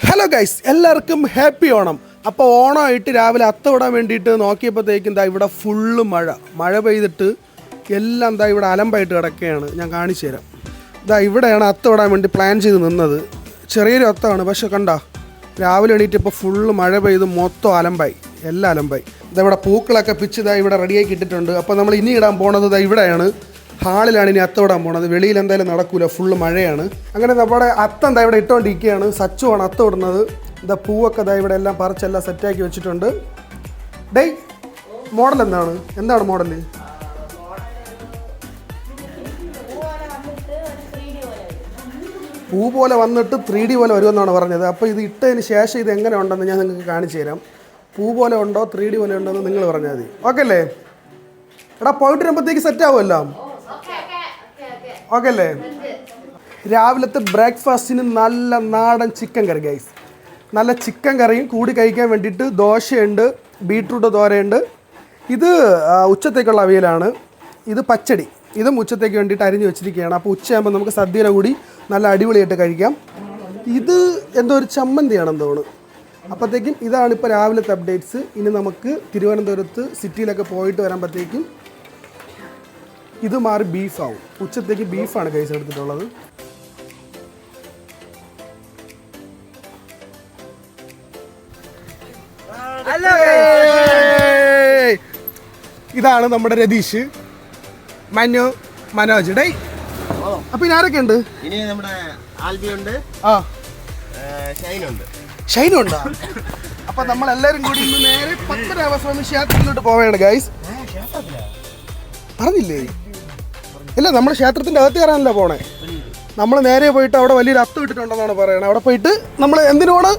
Hello guys, എല്ലാവർക്കും happy Onam. അപ്പോൾ ഓണമായിട്ട് രാവിലെ അത്ത വിടാൻ വേണ്ടിയിട്ട് നോക്കിയപ്പോഴത്തേക്കും എന്താ ഇവിടെ ഫുള്ള് മഴ പെയ്തിട്ട് എല്ലാം എന്താ ഇവിടെ അലമ്പായിട്ട് കിടക്കുകയാണ്. ഞാൻ കാണിച്ചു തരാം. ഇതാ ഇവിടെയാണ് അത്ത വിടാൻ വേണ്ടി പ്ലാൻ ചെയ്ത് നിന്നത്. ചെറിയൊരു അത്തമാണ്, പക്ഷെ കണ്ട രാവിലെ എണീറ്റപ്പോൾ ഫുള്ള് മഴ പെയ്ത് മൊത്തം അലമ്പായി, എല്ലാം അലമ്പായി. ഇതവിടെ പൂക്കളൊക്കെ പിച്ച് ഇതാ ഇവിടെ റെഡിയാക്കി ഇട്ടിട്ടുണ്ട്. അപ്പോൾ നമ്മൾ ഇനി ഇടാൻ പോണത് ഇതാ ഇവിടെയാണ്, ഹാളിലാണ് ഇനി അത്ത വിടാൻ പോണത്. വെളിയിൽ എന്തായാലും നടക്കൂല, ഫുള്ള് മഴയാണ്. അങ്ങനെ നമ്മുടെ അത്ത എന്താ ഇവിടെ ഇട്ടുകൊണ്ടിരിക്കുകയാണ്. സച്ചുവാണ് അത്ത വിടുന്നത്. ഇതാ പൂവൊക്കെ ഇതാ ഇവിടെ എല്ലാം പറിച്ചെല്ലാം സെറ്റാക്കി വെച്ചിട്ടുണ്ട്. ഡേയ്, മോഡൽ എന്താണ് മോഡൽ? പൂ പോലെ വന്നിട്ട് 3D പോലെ വരുമെന്നാണ് പറഞ്ഞത്. അപ്പോൾ ഇത് ഇട്ടതിന് ശേഷം ഇത് എങ്ങനെ ഉണ്ടെന്ന് ഞാൻ നിങ്ങൾക്ക് കാണിച്ചു തരാം. പൂ പോലെ ഉണ്ടോ 3D പോലെ ഉണ്ടോ എന്ന് നിങ്ങൾ പറഞ്ഞാൽ മതി. ഓക്കെ അല്ലേ? എടാ പോയിട്ട് വരുമ്പോഴത്തേക്ക് സെറ്റ് ആവുമല്ലോ. ഓക്കെ അല്ലേ? രാവിലത്തെ ബ്രേക്ക്ഫാസ്റ്റിന് നല്ല നാടൻ ചിക്കൻ കറി ഗൈസ്. നല്ല ചിക്കൻ കറിയും കൂടി കഴിക്കാൻ വേണ്ടിയിട്ട് ദോശയുണ്ട്, ബീട്രൂട്ട് തോരയുണ്ട്. ഇത് ഉച്ചത്തേക്കുള്ള അവിയലാണ്. ഇത് പച്ചടി, ഇതും ഉച്ചത്തേക്ക് വേണ്ടിയിട്ട് അരിഞ്ഞ് വെച്ചിരിക്കുകയാണ്. അപ്പോൾ ഉച്ചയാകുമ്പോൾ നമുക്ക് സദ്യയുടെ കൂടി നല്ല അടിപൊളിയായിട്ട് കഴിക്കാം. ഇത് എന്തോ ഒരു ചമ്മന്തിയാണെന്ന് തോന്നുന്നു. അപ്പോഴത്തേക്കും ഇതാണ് ഇപ്പോൾ രാവിലത്തെ അപ്ഡേറ്റ്സ്. ഇനി നമുക്ക് തിരുവനന്തപുരത്ത് സിറ്റിയിലൊക്കെ പോയിട്ട് വരുമ്പോഴത്തേക്കും ഇത് മാറി ബീഫാവും. ഉച്ചത്തേക്ക് ബീഫാണ് കൈസ് എടുത്തിട്ടുള്ളത്. ഇതാണ് നമ്മുടെ രതീഷ്, മനോജ്. ഡേ, അപ്പൊ ഇനി ആരൊക്കെ ഉണ്ട്? ഇനി നമ്മുടെ ആൽബിയുണ്ട്, ഷൈനുണ്ടോ? അപ്പൊ നമ്മൾ എല്ലാരും കൂടി ഇന്ന് നേരെ പത്മനാഭസ്വാമി ക്ഷേത്രത്തിലോട്ട് പോവുകയാണ് ഗൈസ്. പറഞ്ഞില്ലേ? ഇല്ല, നമ്മൾ ക്ഷേത്രത്തിന്റെ അകത്ത് കയറാനല്ല പോണേ. നമ്മൾ നേരെ പോയിട്ട് അവിടെ വലിയൊരു അത്തം ഇട്ടിട്ടുണ്ടെന്നാണ് പറയണത്. അവിടെ പോയിട്ട് നമ്മൾ എന്തിനോട്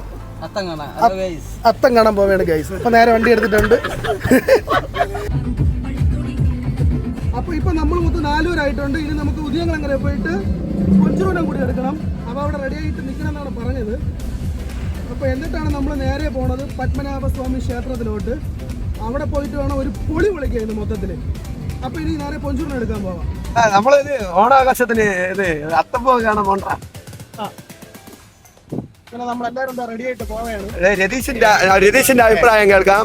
അത്തം കാണാൻ പോവുകയാണ് ഗൈസ്. അപ്പൊ നേരെ വണ്ടി എടുത്തിട്ടുണ്ട്. അപ്പൊ ഇപ്പൊ നമ്മൾ മൊത്തം 4 പേരായിട്ടുണ്ട്. ഇനി നമുക്ക് ഉദയങ്ങളങ്ങനെ പോയിട്ട് കൊച്ചുറൂനം കൂടി എടുക്കണം. അപ്പൊ അവിടെ റെഡി ആയിട്ട് നിൽക്കണം എന്നാണ് പറഞ്ഞത്. അപ്പൊ എന്നിട്ടാണ് നമ്മൾ നേരെ പോണത് പത്മനാഭസ്വാമി ക്ഷേത്രത്തിലോട്ട്. അവിടെ പോയിട്ട് വേണം ഒരു പൊളി വിളിക്കുന്നത് മൊത്തത്തില്. അപ്പൊ ഇനി നേരെ പൊഞ്ചൂറിന് എടുക്കാൻ പോവാം. നമ്മളിത് ഓണാഘോഷത്തിന് ഇത് അത്തപ്പോ കാണാൻ പോണ്ട. പിന്നെ നമ്മളെല്ലാരും എന്താ റെഡി ആയിട്ട് പോവുകയാണ്. രതീഷിന്റെ അഭിപ്രായം കേൾക്കാം.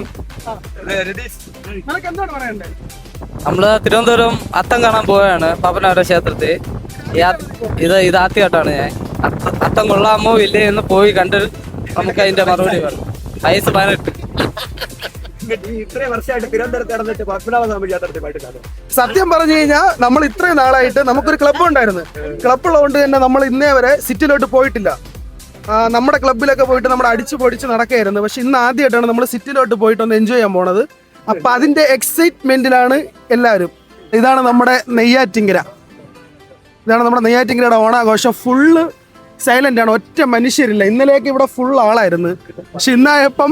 നിനക്ക് എന്താണ് പറയണ്ടേ? നമ്മള് തിരുവനന്തപുരം അത്തം കാണാൻ പോവുകയാണ് പത്മനാഭ ക്ഷേത്രത്തിൽ. ഇത് ആദ്യമായിട്ടാണ് ഞാൻ. അത്തം കൊള്ളാമോ ഇല്ലേ എന്ന് പോയി കണ്ട് നമുക്ക് അതിന്റെ മറുപടി വേണം. വയസ്സ് 18. ഇത്രയും വർഷമായിട്ട് തിരുവനന്തപുരത്ത് നടന്നിട്ട് പത്മനാഭസ്വാമി ക്ഷേത്രത്തിൽ പോയിട്ട് സത്യം പറഞ്ഞു കഴിഞ്ഞാൽ നമ്മൾ ഇത്രയും നാളായിട്ട് നമുക്കൊരു ക്ലബ്ബ് ഉണ്ടായിരുന്നു. ക്ലബ്ബുള്ളതുകൊണ്ട് തന്നെ നമ്മൾ ഇന്നേ വരെ സിറ്റിയിലോട്ട് പോയിട്ടില്ല. നമ്മുടെ ക്ലബ്ബിലൊക്കെ പോയിട്ട് നമ്മൾ അടിച്ചു പൊടിച്ച് നടക്കുകയായിരുന്നു. പക്ഷെ ഇന്ന് ആദ്യമായിട്ടാണ് നമ്മൾ സിറ്റിയിലോട്ട് പോയിട്ട് ഒന്ന് എൻജോയ് ചെയ്യാൻ പോണത്. അപ്പൊ അതിന്റെ എക്സൈറ്റ്മെന്റിലാണ് എല്ലാവരും. ഇതാണ് നമ്മുടെ നെയ്യാറ്റിൻകരയുടെ ഓണാഘോഷം. ഫുള്ള് സൈലന്റ് ആണ്, ഒറ്റ മനുഷ്യരില്ല. ഇന്നലെയൊക്കെ ഇവിടെ ഫുൾ ആളായിരുന്നു, പക്ഷെ ഇന്നായപ്പം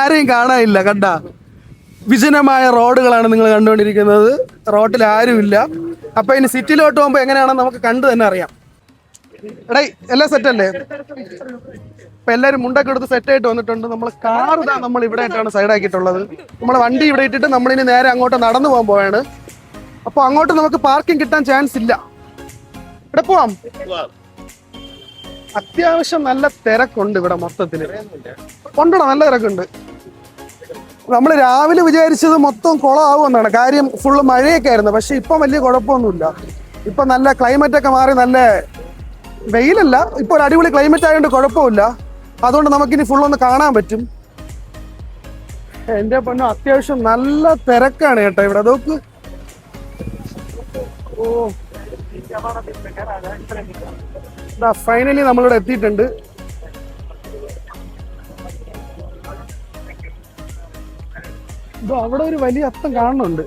ആരെയും കാണാനില്ല. കണ്ട വിജനമായ റോഡുകളാണ് നിങ്ങൾ കണ്ടുകൊണ്ടിരിക്കുന്നത്. റോഡിൽ ആരുമില്ല. അപ്പൊ ഇനി സിറ്റിയിലോട്ട് പോകുമ്പോൾ എങ്ങനെയാണെന്ന് നമുക്ക് കണ്ടു തന്നെ അറിയാം. എടേ, എല്ലാം സെറ്റല്ലേ? ഇപ്പൊ എല്ലാവരും മുണ്ടൊക്കെ എടുത്ത് സെറ്റായിട്ട് വന്നിട്ടുണ്ട്. നമ്മൾ കാർ ഇതാ നമ്മൾ ഇവിടെ ആയിട്ടാണ് സൈഡാക്കിയിട്ടുള്ളത്. നമ്മളെ വണ്ടി ഇവിടെ ഇട്ടിട്ട് നമ്മളിനി നേരെ അങ്ങോട്ട് നടന്നു പോകാൻ പോവാണ്. അപ്പൊ അങ്ങോട്ട് നമുക്ക് പാർക്കിംഗ് കിട്ടാൻ ചാൻസ് ഇല്ല. ഇവിടെ പോവാം. അത്യാവശ്യം നല്ല തിരക്കുണ്ട് ഇവിടെ മൊത്തത്തില്. കൊണ്ടോ, നല്ല തിരക്കുണ്ട്. നമ്മൾ രാവിലെ വിചാരിച്ചത് മൊത്തം കുളമാവുമെന്നാണ്. കാര്യം ഫുള്ള് മഴയൊക്കെ ആയിരുന്നു. പക്ഷെ ഇപ്പം വലിയ കുഴപ്പമൊന്നുമില്ല. ഇപ്പൊ നല്ല ക്ലൈമറ്റ് ഒക്കെ മാറി, നല്ല വെയിലല്ല, ഇപ്പൊ ഒരു അടിപൊളി ക്ലൈമറ്റ് ആയതുകൊണ്ട് കുഴപ്പമില്ല. അതുകൊണ്ട് നമുക്കിനി ഫുള്ളൊന്ന് കാണാൻ പറ്റും. എന്റെ പൊന്നോ, അത്യാവശ്യം നല്ല തിരക്കാണ് കേട്ടോ ഇവിടെ. അതൊക്കെ ഫൈനലി നമ്മളിവിടെ എത്തിയിട്ടുണ്ട്. അവിടെ ഒരു വലിയ അത്തം കാണുന്നുണ്ട്.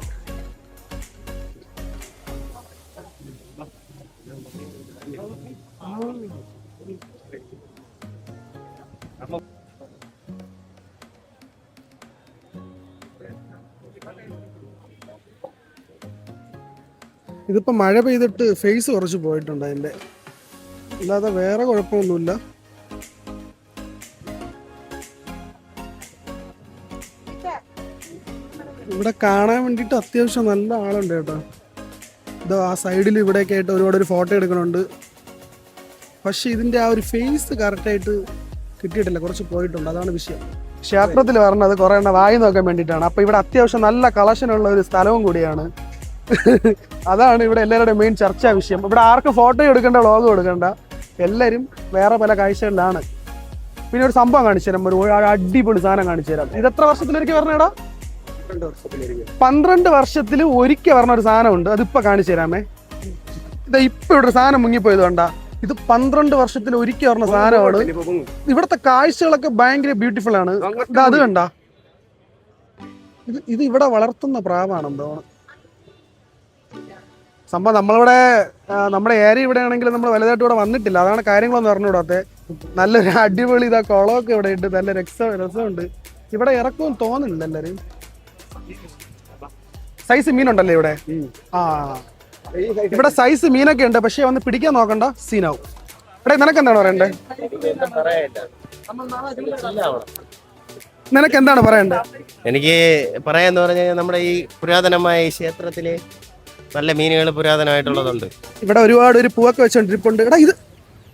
ഇതിപ്പോ മഴ പെയ്തിട്ട് ഫേസ് കുറച്ച് പോയിട്ടുണ്ട് അതിന്റെ, അല്ലാതെ വേറെ കുഴപ്പമൊന്നുമില്ല. ഇവിടെ കാണാൻ വേണ്ടിയിട്ട് അത്യാവശ്യം നല്ല ആളുണ്ട് കേട്ടോ. ഇതോ ആ സൈഡിൽ ഇവിടെയൊക്കെ ആയിട്ട് ഒരുപാട് ഒരു ഫോട്ടോ എടുക്കണുണ്ട്. പക്ഷെ ഇതിൻ്റെ ആ ഒരു ഫേസ് കറക്റ്റായിട്ട് കിട്ടിയിട്ടില്ല, കുറച്ച് പോയിട്ടുണ്ട്, അതാണ് വിഷയം. ക്ഷേത്രത്തിൽ വരണത് കുറേ എണ്ണം വായി നോക്കാൻ വേണ്ടിയിട്ടാണ്. അപ്പോൾ ഇവിടെ അത്യാവശ്യം നല്ല കളക്ഷനുള്ള ഒരു സ്ഥലവും കൂടിയാണ്. അതാണ് ഇവിടെ എല്ലാവരുടെയും മെയിൻ ചർച്ചാ വിഷയം. ഇവിടെ ആർക്കും ഫോട്ടോ എടുക്കേണ്ട, വ്ളോഗ് എടുക്കേണ്ട, എല്ലാവരും വേറെ പല കാഴ്ചകളിലാണ്. പിന്നെ ഒരു സംഭവം കാണിച്ചു തരാം, ഒരു അടിപൊളി സാധനം കാണിച്ചു തരാം. ഇത് എത്ര വർഷത്തിലൊരിക്കൽ പറഞ്ഞേടാ? 12 വർഷത്തിൽ ഒരിക്കൽ പറഞ്ഞ ഒരു സാധനമുണ്ട്, അതിപ്പോൾ കാണിച്ചു തരാമേ. ഇതാ ഇപ്പം ഇവിടെ ഒരു സാധനം മുങ്ങിപ്പോയത് കണ്ടാ. ഇത് 12 വർഷത്തിൽ ഒരിക്കൽ പറഞ്ഞ സാധനമാണ്. ഇവിടുത്തെ കാഴ്ചകളൊക്കെ ഭയങ്കര ബ്യൂട്ടിഫുൾ ആണ്. ഇത് അത് കണ്ട, ഇത് ഇവിടെ വളർത്തുന്ന പ്രാവാണെന്തോ സംഭവം. നമ്മളിവിടെ നമ്മുടെ ഏരിയ ഇവിടെ ആണെങ്കിൽ നമ്മൾ വലുതായിട്ട് ഇവിടെ വന്നിട്ടില്ല, അതാണ് കാര്യങ്ങളൊന്നും പറഞ്ഞുകൂടാത്തെ. നല്ലൊരു അടിപൊളി ഇതാ കുളമൊക്കെ ഇവിടെ ഉണ്ട്, നല്ല രസമുണ്ട്. ഇവിടെ ഇറക്കവും തോന്നുന്നില്ല എല്ലാവരും. സൈസ് മീനുണ്ടല്ലേ ഇവിടെ? ആ, ഇവിടെ സൈസ് മീനൊക്കെ ഉണ്ട്, പക്ഷെ വന്ന് പിടിക്കാൻ നോക്കണ്ട, സീനാവും. ഇവിടെ നിനക്ക് എന്താണ് പറയണ്ടേ? നിനക്ക് എന്താണ് പറയണ്ടേ? എനിക്ക് പറയാന്ന് പറഞ്ഞാൽ നമ്മുടെ ഈ പുരാതനമായ ഈ ക്ഷേത്രത്തില് നല്ല മീനുകൾ പുരാതനമായിട്ടുള്ളതുണ്ട്. ഇവിടെ ഒരുപാട് ഒരു പൂവൊക്കെ വെച്ചോണ്ടിരിപ്പുണ്ട്. എടാ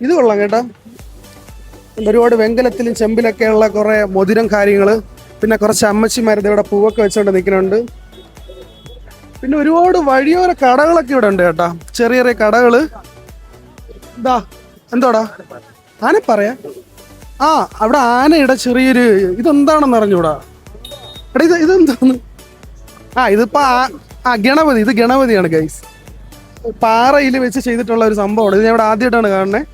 ഇത് കൊള്ളാം കേട്ടോ. ഒരുപാട് വെങ്കലത്തിലും ചെമ്പിലൊക്കെ ഉള്ള കുറെ മധുരം കാര്യങ്ങള്, പിന്നെ കുറച്ച് അമ്മച്ചിമാരുടെ ഇവിടെ പൂവൊക്കെ വെച്ചോണ്ട് നിൽക്കുന്നുണ്ട്. പിന്നെ ഒരുപാട് വഴിയോര കടകളൊക്കെ ഇവിടെ ഉണ്ട് കേട്ടാ, ചെറിയ ചെറിയ കടകള്. ഇതാ എന്തോടാ ആന പറയാ? ആ, അവിടെ ആനയുടെ ചെറിയൊരു ഇതെന്താണെന്ന് അറിഞ്ഞൂടാ. എടാ ഇതെന്താന്ന്? ഇതിപ്പോ ഗണപതി. ഇത് ഗണപതിയാണ് ഗൈസ്, പാറയിൽ വെച്ച് ചെയ്തിട്ടുള്ള ഒരു സംഭവമാണ്. ഇത് ഞാൻ ഇവിടെ ആദ്യമായിട്ടാണ് കാണുന്നത്.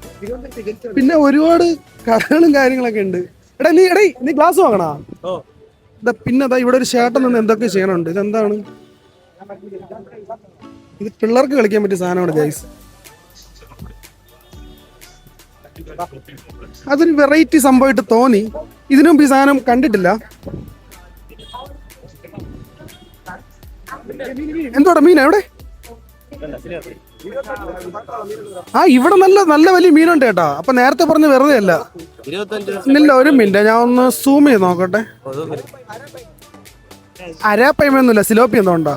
പിന്നെ ഒരുപാട് കടകളും കാര്യങ്ങളൊക്കെ ഉണ്ട്. നീ ഗ്ലാസ് വാങ്ങണാ? പിന്നെ ഇവിടെ ഒരു ചേട്ടൻ നിന്ന് എന്തൊക്കെ ചെയ്യണുണ്ട്. ഇതെന്താണ്? ഇത് പിള്ളേർക്ക് കളിക്കാൻ പറ്റിയ സാധനമാണ് ഗൈസ്. അതൊരു വെറൈറ്റി സംഭവമായിട്ട് തോന്നി. ഇതിനു മുമ്പ് ഈ സാധനം കണ്ടിട്ടില്ല. എന്തോടാ മീൻ എവിടെ? ഇവിടെ നല്ല വലിയ മീനുണ്ട് കേട്ടാ. അപ്പൊ നേരത്തെ പറഞ്ഞ വെറുതെ അല്ല. ഇല്ല, ഒരു മിനിറ്റ്, ഞാൻ ഒന്ന് സൂം ചെയ്ത് നോക്കട്ടെ. അരാപ്പയ്മയൊന്നുമില്ല, സിലോപ്പി എന്തോ ഉണ്ടോ?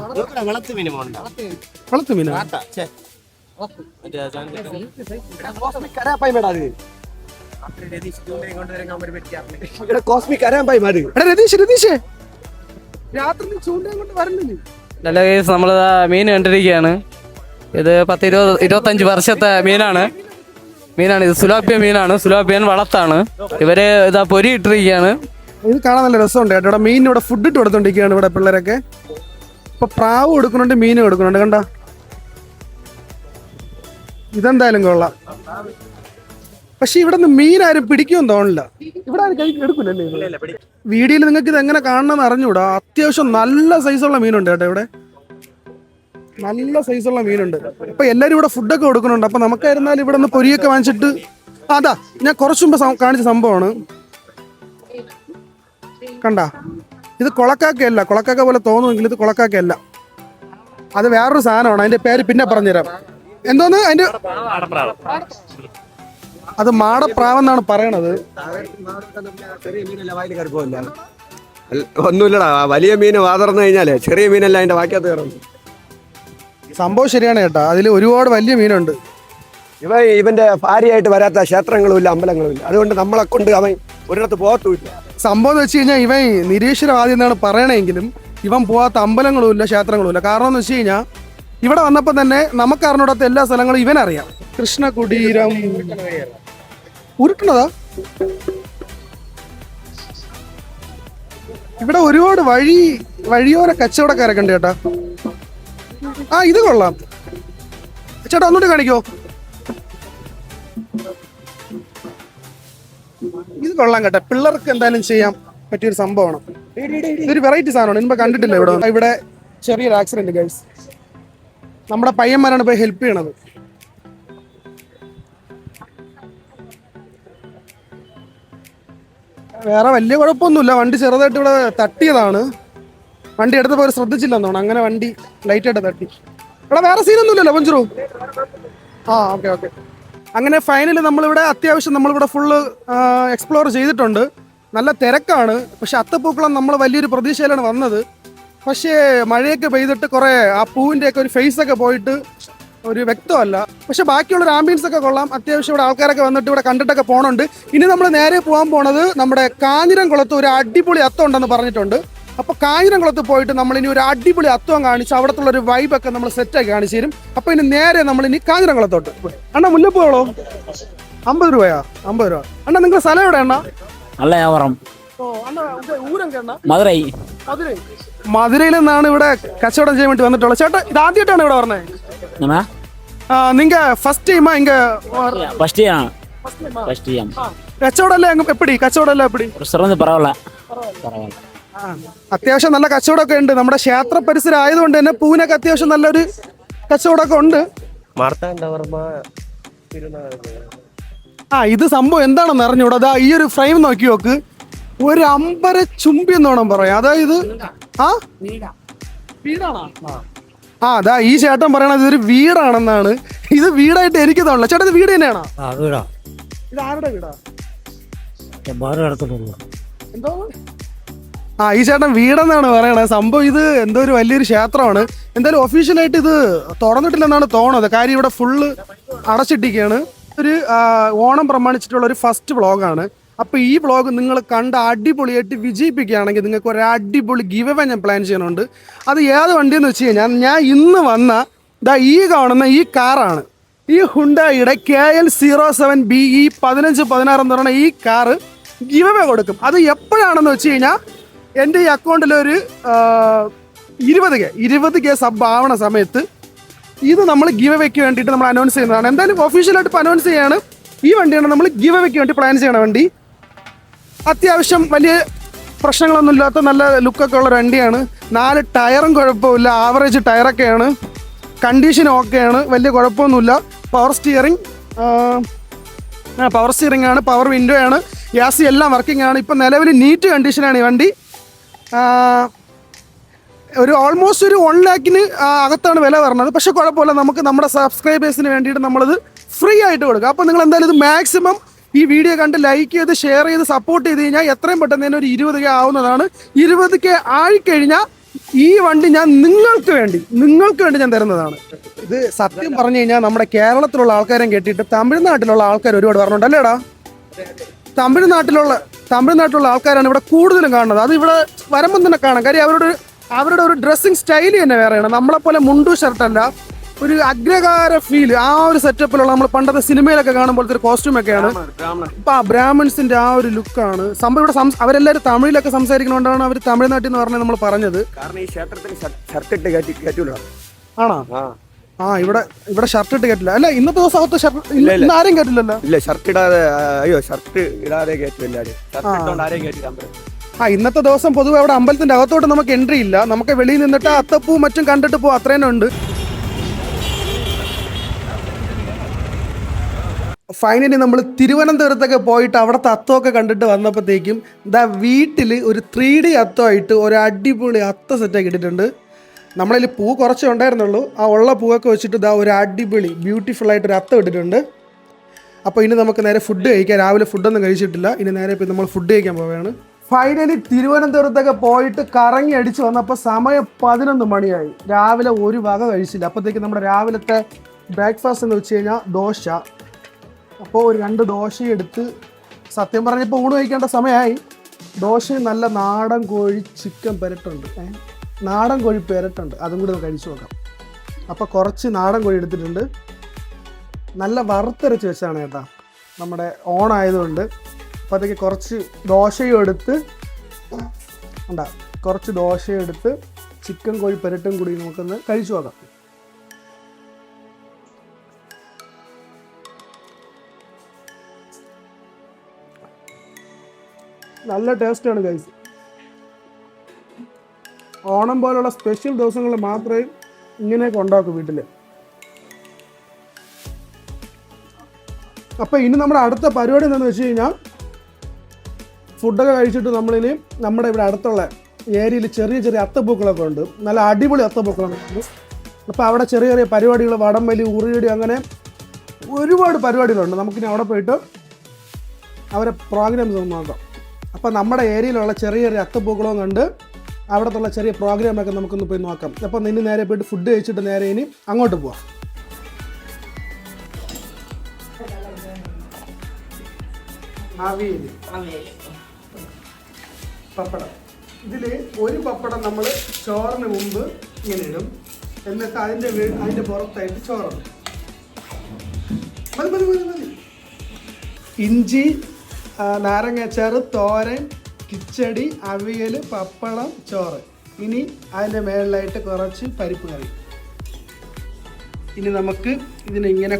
വളർത്തു മീന രതീഷേ, രാത്രി ചൂണ്ടയും കൊണ്ട് വരണില്ലേ? നല്ല കേസ് നമ്മളിതാ മീൻ കണ്ടിരിക്കുകയാണ്. ഇത് 10-25 വർഷത്തെ മീനാണ്. ഇത് സുലാപ്പിയ മീനാണ്, സുലാപ്പിയൻ വളർത്താണ്. ഇവര് ഇതാ പൊരി ഇട്ടിരിക്കുകയാണ്. ഇത് കാണാൻ നല്ല രസമുണ്ട് കേട്ടോ. ഇവിടെ മീൻ ഇവിടെ ഫുഡ് ഇട്ട് കൊടുത്തോണ്ടിരിക്കുകയാണ് ഇവിടെ പിള്ളേരൊക്കെ. ഇപ്പൊ പ്രാവ് കൊടുക്കുന്നുണ്ട്, മീൻ കൊടുക്കുന്നുണ്ട്. കണ്ട, ഇതെന്തായാലും കൊള്ളാം. പക്ഷെ ഇവിടെ നിന്ന് മീൻ ആരും പിടിക്കുമെന്ന് തോന്നില്ല. ഇവിടെ ആരും എടുക്കില്ലല്ലേ? വീഡിയോയിൽ നിങ്ങൾക്ക് ഇത് എങ്ങനെ കാണണമെന്ന് അറിഞ്ഞൂടാ. അത്യാവശ്യം നല്ല സൈസുള്ള മീനുണ്ട് കേട്ടോ. ഇവിടെ നല്ല സൈസുള്ള മീനുണ്ട്. ഇപ്പൊ എല്ലാരും ഇവിടെ ഫുഡൊക്കെ കൊടുക്കുന്നുണ്ട്. അപ്പൊ നമുക്കായിരുന്നാലും ഇവിടെ നിന്ന് പൊരിയൊക്കെ വാങ്ങിച്ചിട്ട്, അതാ ഞാൻ കുറച്ചു മുമ്പ് കാണിച്ച സംഭവമാണ്. കണ്ട, ഇത് കൊളക്കാക്കയല്ല. കൊളക്കാക്ക പോലെ തോന്നുമെങ്കിൽ ഇത് കൊളക്കാക്കയല്ല, അത് വേറൊരു സാധനമാണ്. അതിന്റെ പേര് പിന്നെ പറഞ്ഞുതരാം. എന്തോന്ന് അതിന്റെ? അത് മാടപ്രാവെന്നാണ് പറയണത്. ഒന്നുമില്ലടാ, വലിയ മീൻ വാതർന്നു കഴിഞ്ഞാലേ ചെറിയ മീനല്ല അതിന്റെ വാക്യത്ത് കയറുന്നു. സംഭവം ശരിയാണ് കേട്ടാ, അതിൽ ഒരുപാട് വലിയ മീനുണ്ട്. ഇവന്റെ ഭാര്യയായിട്ട് വരാത്ത ക്ഷേത്രങ്ങളും ഇല്ല, അമ്പലങ്ങളും ഇല്ല. അതുകൊണ്ട് നമ്മളെ കൊണ്ട് അവൻ ഒരിടത്ത് പോകത്തുമില്ല. സംഭവം എന്ന് വെച്ച് കഴിഞ്ഞാൽ ഇവൻ നിരീശ്വരവാദി എന്നാണ് പറയണമെങ്കിലും ഇവൻ പോകാത്ത അമ്പലങ്ങളും ഇല്ല, ക്ഷേത്രങ്ങളും ഇല്ല. കാരണം എന്ന് വെച്ച് കഴിഞ്ഞാൽ ഇവിടെ വന്നപ്പോൾ തന്നെ നമുക്ക് അറിഞ്ഞൂടാത്ത എല്ലാ സ്ഥലങ്ങളും ഇവനറിയാം. കൃഷ്ണകുടീരം ഉരുട്ടണതാ. ഇവിടെ ഒരുപാട് വഴിയോര കച്ചവടക്കാരൊക്കെ ഉണ്ട് ചേട്ടാ. ഇത് കൊള്ളാം ചേട്ടാ, ഒന്നുകൂടി കാണിക്കോ? ഇത് കൊള്ളാം കേട്ടോ, പിള്ളേർക്ക് എന്തായാലും ചെയ്യാൻ പറ്റിയൊരു സംഭവമാണ്. ഇതൊരു വെറൈറ്റി സാധനമാണ്, ഇനിയിപ്പോൾ കണ്ടിട്ടില്ല. ഇവിടെ ചെറിയൊരു ആക്സിഡന്റ് ഗൈസ്. നമ്മുടെ പയ്യന്മാരാണ് പോയി ഹെൽപ്പ് ചെയ്യണത്. വേറെ വലിയ കുഴപ്പമൊന്നുമില്ല. വണ്ടി ചെറുതായിട്ട് ഇവിടെ തട്ടിയതാണ്. വണ്ടി എടുത്തപ്പോൾ അവർ ശ്രദ്ധിച്ചില്ലെന്ന് തോന്നുന്നു, അങ്ങനെ വണ്ടി ലൈറ്റായിട്ട് തട്ടി. ഇവിടെ വേറെ സീനൊന്നുമില്ലല്ലോ പഞ്ചറു? ഓക്കെ. അങ്ങനെ ഫൈനലി നമ്മളിവിടെ അത്യാവശ്യം നമ്മളിവിടെ ഫുള്ള് എക്സ്പ്ലോർ ചെയ്തിട്ടുണ്ട്. നല്ല തിരക്കാണ്. പക്ഷെ അത്തപ്പൂക്കളം നമ്മൾ വലിയൊരു പ്രതീക്ഷയിലാണ് വന്നത്. പക്ഷേ മഴയൊക്കെ പെയ്തിട്ട് കുറേ ആ പൂവിൻ്റെയൊക്കെ ഒരു ഫേസൊക്കെ പോയിട്ട് ഒരു വ്യക്തമല്ല. പക്ഷെ ബാക്കിയുള്ള ഒരു ആംബിയൻസ് ഒക്കെ കൊള്ളാം. അത്യാവശ്യം ഇവിടെ ആൾക്കാരൊക്കെ വന്നിട്ട് ഇവിടെ കണ്ടിട്ടൊക്കെ പോകണുണ്ട്. ഇനി നമ്മൾ നേരെ പോകാൻ പോണത് നമ്മുടെ കാഞ്ഞിരംകുളത്ത് ഒരു അടിപൊളി അത്തം ഉണ്ടെന്ന് പറഞ്ഞിട്ടുണ്ട്. അപ്പോൾ കാഞ്ഞിരംകുളത്ത് പോയിട്ട് നമ്മൾ ഇനി ഒരു അടിപൊളി അത്തം കാണിച്ച് അവിടത്തുള്ള ഒരു വൈബൊക്കെ നമ്മൾ സെറ്റാക്കി കാണിച്ചു തരും. അപ്പോൾ ഇനി നേരെ നമ്മൾ ഇനി കാഞ്ഞിരംകുളത്തോട്ട്. അണ്ണാ മുല്ലപ്പൂളോ 50 രൂപയാ? 50 രൂപ. അണ്ണാ നിങ്ങളുടെ സ്ഥലം എവിടെ അണ്ണാ? நல்ல வியாபாரம். ഓ അണ്ണാ ഊരൊക്കെ അണ്ണാ? மதுரை. മധുരയിൽ നിന്നാണ് ഇവിടെ കച്ചവടം ചെയ്യാൻ വേണ്ടി വന്നിട്ടുള്ളത്. ചേട്ടാ ഇത് ആദ്യമായിട്ടാണ് ഇവിടെ പറഞ്ഞത്? என்னண்ணா? നിങ്ങ ഫസ്റ്റ് ടൈമാ ഇങ്ങ ஃபர்ஸ்ட் டைம். First time. കച്ചവടം എല്ലാം എപ്പടി? കച്ചവടം എല്ലാം എപ്പടി? ஒரு சிறந்த பரவாயில்ல. பரவாயில்ல. അത്യാവശ്യം നല്ല കച്ചവടമൊക്കെ ഉണ്ട്. നമ്മുടെ ക്ഷേത്ര പരിസരം ആയതുകൊണ്ട് തന്നെ പൂവിനൊക്കെ അത്യാവശ്യം നല്ലൊരു കച്ചവടമൊക്കെ ഉണ്ട്. മാർത്താണ്ഡവർമ്മ ഇത് സംഭവം എന്താണെന്ന് അറിഞ്ഞൂടാ. അതാ ഈ ഒരു ഫ്രെയിം നോക്കി നോക്ക്, ഒരു അമ്പര ചുംബി എന്നോണം പറയാം. അതായത് അതാ ഈ ചേട്ടൻ പറയണത് ഇതൊരു വീടാണെന്നാണ്. ഇത് വീടായിട്ട് എനിക്ക് തോന്നില്ല. ചേട്ടാ ഇത് വീട് തന്നെയാണോ? ഇത് ആരുടെ വീടാ? എന്തോ ഈ ചേട്ടൻ വീടെന്നാണ് പറയണത്. സംഭവം ഇത് എന്തോ ഒരു വലിയൊരു ക്ഷേത്രമാണ്. എന്തായാലും ഒഫീഷ്യലായിട്ട് ഇത് തുറന്നിട്ടില്ലെന്നാണ് തോന്നുന്നത്. കാര്യം ഇവിടെ ഫുള്ള് അടച്ചിട്ടിരിക്കുകയാണ്. ഒരു ഓണം പ്രമാണിച്ചിട്ടുള്ള ഒരു ഫസ്റ്റ് വ്ളോഗാണ്. അപ്പോൾ ഈ വ്ളോഗ് നിങ്ങൾ കണ്ട് അടിപൊളിയായിട്ട് വിജയിപ്പിക്കുകയാണെങ്കിൽ നിങ്ങൾക്ക് ഒരു അടിപൊളി ഗിവ് അവേ ഞാൻ പ്ലാൻ ചെയ്യുന്നുണ്ട്. അത് ഏത് വണ്ടിയെന്ന് വെച്ച് കഴിഞ്ഞാൽ ഞാൻ ഇന്ന് വന്ന ഈ കാണുന്ന ഈ കാറാണ്. ഈ ഹുണ്ടായിയുടെ KL 07BE 1516 എന്ന് പറയുന്ന ഈ കാറ് ഗിവ് അവേ കൊടുക്കും. അത് എപ്പോഴാണെന്ന് വെച്ച് കഴിഞ്ഞാൽ എൻ്റെ ഈ അക്കൗണ്ടിലൊരു 20K സബ് ആവണ സമയത്ത് ഇത് നമ്മൾ ഗിവ് അവേക്ക് വേണ്ടിയിട്ട് നമ്മൾ അനൗൺസ് ചെയ്യുന്നതാണ്. എന്തായാലും ഒഫീഷ്യലായിട്ട് ഇപ്പോൾ അനൗൺസ് ചെയ്യാണ്. ഈ വണ്ടിയാണ് നമ്മൾ ഗിവ് അവേക്ക് വേണ്ടി പ്ലാൻ ചെയ്യണ വണ്ടി. അത്യാവശ്യം വലിയ പ്രശ്നങ്ങളൊന്നും ഇല്ലാത്ത നല്ല ലുക്കൊക്കെ ഉള്ള വണ്ടിയാണ്. 4 ടയറും കുഴപ്പമില്ല, ആവറേജ് ടയറൊക്കെയാണ്. കണ്ടീഷൻ ഓക്കെയാണ്, വലിയ കുഴപ്പമൊന്നുമില്ല. പവർ സ്റ്റിയറിംഗ് ആണ്, പവർ വിൻഡോ ആണ്, AC എല്ലാം വർക്കിംഗ് ആണ്. ഇപ്പം നിലവിൽ നീറ്റ് കണ്ടീഷനാണ് ഈ വണ്ടി. ഒരു ഓൾമോസ്റ്റ് ഒരു 1 lakhന് അകത്താണ് വില പറഞ്ഞത്. പക്ഷെ കുഴപ്പമില്ല, നമുക്ക് നമ്മുടെ സബ്സ്ക്രൈബേഴ്സിന് വേണ്ടിയിട്ട് നമ്മളത് ഫ്രീ ആയിട്ട് കൊടുക്കുക. അപ്പോൾ നിങ്ങൾ എന്തായാലും ഇത് മാക്സിമം ഈ വീഡിയോ കണ്ട് ലൈക്ക് ചെയ്ത് ഷെയർ ചെയ്ത് സപ്പോർട്ട് ചെയ്ത് കഴിഞ്ഞാൽ എത്രയും പെട്ടെന്ന് തന്നെ ഒരു 20K ആവുന്നതാണ്. 20K ആയിക്കഴിഞ്ഞാൽ ഈ വണ്ടി ഞാൻ നിങ്ങൾക്ക് വേണ്ടി ഞാൻ തരുന്നതാണ്. ഇത് സത്യം പറഞ്ഞു കഴിഞ്ഞാൽ നമ്മുടെ കേരളത്തിലുള്ള ആൾക്കാരെയും കേട്ടിട്ട് തമിഴ്നാട്ടിലുള്ള ആൾക്കാർ ഒരുപാട് പറഞ്ഞിട്ടുണ്ട് അല്ലേടാ? തമിഴ്നാട്ടിലുള്ള ആൾക്കാരാണ് ഇവിടെ കൂടുതലും കാണുന്നത്. അത് ഇവിടെ വരുമ്പം തന്നെ കാണാം. കാര്യം അവരുടെ ഒരു ഡ്രസ്സിങ് സ്റ്റൈൽ തന്നെ വേറെയാണ്. നമ്മളെപ്പോലെ മുണ്ടു ഷർട്ടല്ല, ഒരു അഗ്രഹാര ഫീൽ, ആ ഒരു സെറ്റപ്പിലുള്ള നമ്മൾ പണ്ടത്തെ സിനിമയിലൊക്കെ കാണുമ്പോഴത്തെ ഒരു കോസ്റ്റ്യൂമൊക്കെയാണ്. ഇപ്പം ബ്രാഹ്മിൺസിന്റെ ആ ഒരു ലുക്കാണ് സംഭവം. ഇവിടെ അവരെല്ലാവരും തമിഴിലൊക്കെ സംസാരിക്കുന്നതുകൊണ്ടാണ് അവർ തമിഴ്നാട്ടിൽ എന്ന് പറഞ്ഞാൽ നമ്മൾ പറഞ്ഞത്. കാരണം ഈ ക്ഷേത്രത്തിൽ ഷർട്ട് കയറ്റൂല. ആണോ? ഇവിടെ ഷർട്ട് ഇട്ട് കയറ്റില്ല. അല്ല ഇന്നത്തെ ദിവസം അകത്ത് ഷർട്ട് ഇന്ന് ആരും കയറ്റില്ലല്ലോ. ഇല്ല, ഷർട്ട് ഇടാതെ കയറ്റില്ല. ആരെയും കയറ്റില്ല. ഇന്നത്തെ ദിവസം പൊതുവെ അവിടെ അമ്പലത്തിന്റെ അകത്തോട്ട് നമുക്ക് എൻട്രി ഇല്ല. നമുക്ക് വെളിയിൽ നിന്നിട്ട് അത്തപ്പൂ മറ്റും കണ്ടിട്ട് പോകും, അത്രേനെ ഉണ്ട്. ഫൈനലി നമ്മൾ തിരുവനന്തപുരത്തൊക്കെ പോയിട്ട് അവിടുത്തെ അത്തമൊക്കെ കണ്ടിട്ട് വന്നപ്പോഴത്തേക്കും വീട്ടിൽ ഒരു 3D അത്തമായിട്ട് ഒരു അടിപൊളി അത്ത സെറ്റാക്കി ഇട്ടിട്ടുണ്ട്. നമ്മളിൽ പൂ കുറച്ചേ ഉണ്ടായിരുന്നുള്ളൂ. ആ ഉള്ള പൂവൊക്കെ വെച്ചിട്ട് ഒരു അടിപൊളി ബ്യൂട്ടിഫുൾ ആയിട്ടൊരു അത്തം ഇട്ടിട്ടുണ്ട്. അപ്പോൾ ഇനി നമുക്ക് നേരെ ഫുഡ് കഴിക്കാം. രാവിലെ ഫുഡൊന്നും കഴിച്ചിട്ടില്ല. ഇനി നേരെ ഇപ്പോൾ നമ്മൾ ഫുഡ് കഴിക്കാൻ പോവുകയാണ്. ഫൈനലി തിരുവനന്തപുരത്തൊക്കെ പോയിട്ട് കറങ്ങി അടിച്ച് വന്നപ്പോൾ സമയം 11 മണിയായി. രാവിലെ ഒരു വക കഴിച്ചില്ല. അപ്പോഴത്തേക്ക് നമ്മുടെ രാവിലത്തെ ബ്രേക്ക്ഫാസ്റ്റ് എന്ന് വെച്ച് കഴിഞ്ഞാൽ ദോശ. അപ്പോൾ ഒരു 2 ദോശ എടുത്ത് സത്യം പറഞ്ഞപ്പോൾ ഊണ് കഴിക്കേണ്ട സമയമായി. ദോശ നല്ല നാടൻ കോഴി ചിക്കൻ പെരട്ടുണ്ട്, നാടൻ കോഴി പെരട്ടുണ്ട്, അതും കൂടി ഒന്ന് കഴിച്ചു നോക്കാം. അപ്പോൾ കുറച്ച് നാടൻ കോഴി എടുത്തിട്ടുണ്ട്. നല്ല വറുത്തരച്ച് വെച്ചാണ് കേട്ടോ, നമ്മുടെ ഓണായതുകൊണ്ട്. അപ്പോൾ അതൊക്കെ കുറച്ച് ദോശയും എടുത്ത് കുറച്ച് ദോശയും എടുത്ത് ചിക്കൻ കോഴി പെരട്ടും കൂടി നമുക്കൊന്ന് കഴിച്ചു നോക്കാം. നല്ല ടേസ്റ്റാണ് ഗൈസ്. ഓണം പോലുള്ള സ്പെഷ്യൽ ദിവസങ്ങളിൽ മാത്രമേ ഇങ്ങനെയൊക്കെ ഉണ്ടാക്കൂ വീട്ടിൽ. അപ്പോൾ ഇനി നമ്മുടെ അടുത്ത പരിപാടി എന്താണെന്ന് വെച്ച് കഴിഞ്ഞാൽ ഫുഡൊക്കെ കഴിച്ചിട്ട് നമ്മളിനി നമ്മുടെ ഇവിടെ അടുത്തുള്ള ഏരിയയിൽ ചെറിയ ചെറിയ അത്തപ്പൂക്കളൊക്കെ ഉണ്ട്. നല്ല അടിപൊളി അത്തപ്പൂക്കളാണ്. അപ്പോൾ അവിടെ ചെറിയ ചെറിയ പരിപാടികൾ, വടംവലി, ഉറിയടി, അങ്ങനെ ഒരുപാട് പരിപാടികളുണ്ട്. നമുക്കിനി അവിടെ പോയിട്ട് അവരെ പ്രോഗ്രാംസ് ഒന്ന് നോക്കാം. അപ്പോൾ നമ്മുടെ ഏരിയയിലുള്ള ചെറിയ ചെറിയ അത്തപ്പൂക്കളവും കണ്ട് അവിടത്തുള്ള ചെറിയ പ്രോഗ്രാമൊക്കെ നമുക്കൊന്ന് പോയി നോക്കാം. അപ്പോൾ ഇനി നേരെ പോയിട്ട് ഫുഡ് കഴിച്ചിട്ട് നേരെ ഇനി അങ്ങോട്ട് പോവാം. അവിയൽ, പപ്പടം. ഇതിൽ ഒരു പപ്പടം നമ്മൾ ചോറിന് മുമ്പ് ഇങ്ങനെ ഇടും, എന്നിട്ട് അതിൻ്റെ പുറത്തായിട്ട് ചോറും. മതി മതി മതി മതി. ഇഞ്ചി, നാരങ്ങാച്ചാറ്, തോരൻ, കിച്ചടി, അവിയൽ, പപ്പടം, ചോറ്. ഇനി അതിൻ്റെ മേളിലായിട്ട് കുറച്ച് പരിപ്പ് കറി. ഇനി നമുക്ക് ഇതിനിങ്ങനെ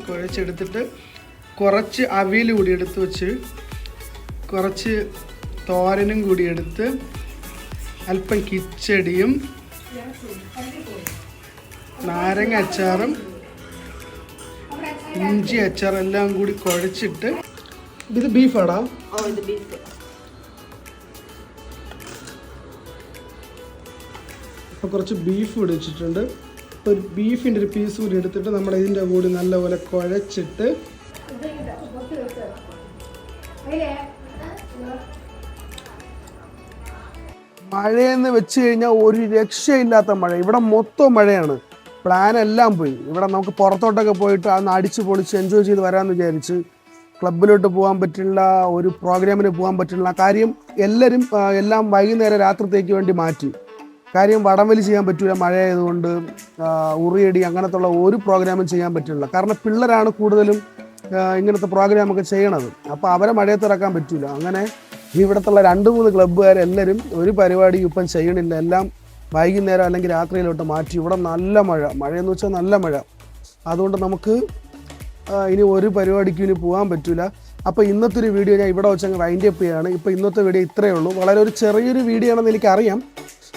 കുഴച്ചെടുത്തിട്ട് കുറച്ച് അവിയൽ കൂടി എടുത്ത് വെച്ച് കുറച്ച് തോരനും കൂടി എടുത്ത് അല്പം കിച്ചടിയും നാരങ്ങ അച്ചാറും ഇഞ്ചി അച്ചാറും എല്ലാം കൂടി കുഴച്ചിട്ട്. ഇത് ബീഫാടാ? അപ്പോൾ കുറച്ച് ബീഫ് കൂടി വെച്ചിട്ടുണ്ട്. അപ്പോൾ ഒരു ബീഫിൻ്റെ ഒരു പീസ് കൂടി എടുത്തിട്ട് നമ്മൾ ഇതിൻ്റെ കൂടി നല്ലപോലെ കുഴച്ചിട്ട് മഴയെന്ന് വെച്ച് കഴിഞ്ഞാൽ ഒരു രക്ഷയില്ലാത്ത മഴ. ഇവിടെ മൊത്തം മഴയാണ്. പ്ലാൻ എല്ലാം പോയി. ഇവിടെ നമുക്ക് പുറത്തോട്ടൊക്കെ പോയിട്ട് അന്ന് അടിച്ച് പൊളിച്ച് എൻജോയ് ചെയ്ത് വരാമെന്ന് വിചാരിച്ച് ക്ലബിലോട്ട് പോകാൻ പറ്റില്ല, ഒരു പ്രോഗ്രാമിന് പോകാൻ പറ്റില്ല. കാര്യം എല്ലാവരും എല്ലാം വൈകുന്നേരം രാത്രിത്തേക്ക് വേണ്ടി മാറ്റി. കാര്യം വടംവലി ചെയ്യാൻ പറ്റില്ല, മഴയായതുകൊണ്ട്. ഉറിയടി അങ്ങനത്തുള്ള ഒരു പ്രോഗ്രാമും ചെയ്യാൻ പറ്റില്ല. കാരണം പിള്ളേരാണ് കൂടുതലും ഇങ്ങനത്തെ പ്രോഗ്രാമൊക്കെ ചെയ്യണത്. അപ്പോൾ അവരെ മഴയത്തിറക്കാൻ പറ്റില്ല. അങ്ങനെ ഇവിടത്തുള്ള 2-3 ക്ലബ്ബുകാരെല്ലാവരും ഒരു പരിപാടിയും ഇപ്പം ചെയ്യണില്ല. എല്ലാം വൈകുന്നേരം അല്ലെങ്കിൽ രാത്രിയിലോട്ട് മാറ്റി. ഇവിടെ നല്ല മഴയെന്ന് വെച്ചാൽ നല്ല മഴ. അതുകൊണ്ട് നമുക്ക് ഇനി ഒരു പരിപാടിക്കും ഇനി പോകാൻ പറ്റില്ല. അപ്പോൾ ഇന്നത്തെ ഒരു വീഡിയോ ഞാൻ ഇവിടെ വെച്ചങ്ങ് വൈൻഡ് അപ്പ് ചെയ്യാണ്. ഇപ്പോൾ ഇന്നത്തെ വീഡിയോ ഇത്രയേ ഉള്ളൂ. വളരെ ഒരു ചെറിയൊരു വീഡിയോ ആണെന്ന് എനിക്കറിയാം.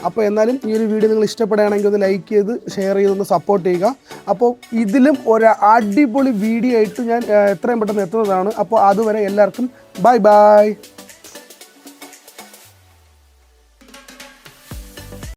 അപ്പോൾ എന്നാലും ഈ ഒരു വീഡിയോ നിങ്ങൾ ഇഷ്ടപ്പെടുകയാണെങ്കിൽ ഒന്ന് ലൈക്ക് ചെയ്ത് ഷെയർ ചെയ്തൊന്ന് സപ്പോർട്ട് ചെയ്യുക. അപ്പോൾ ഇതിലും ഒരു അടിപൊളി വീഡിയോ ആയിട്ട് ഞാൻ എത്രയും പെട്ടെന്ന് എത്തുന്നതാണ്. അപ്പോൾ അതുവരെ എല്ലാവർക്കും ബൈ ബൈ.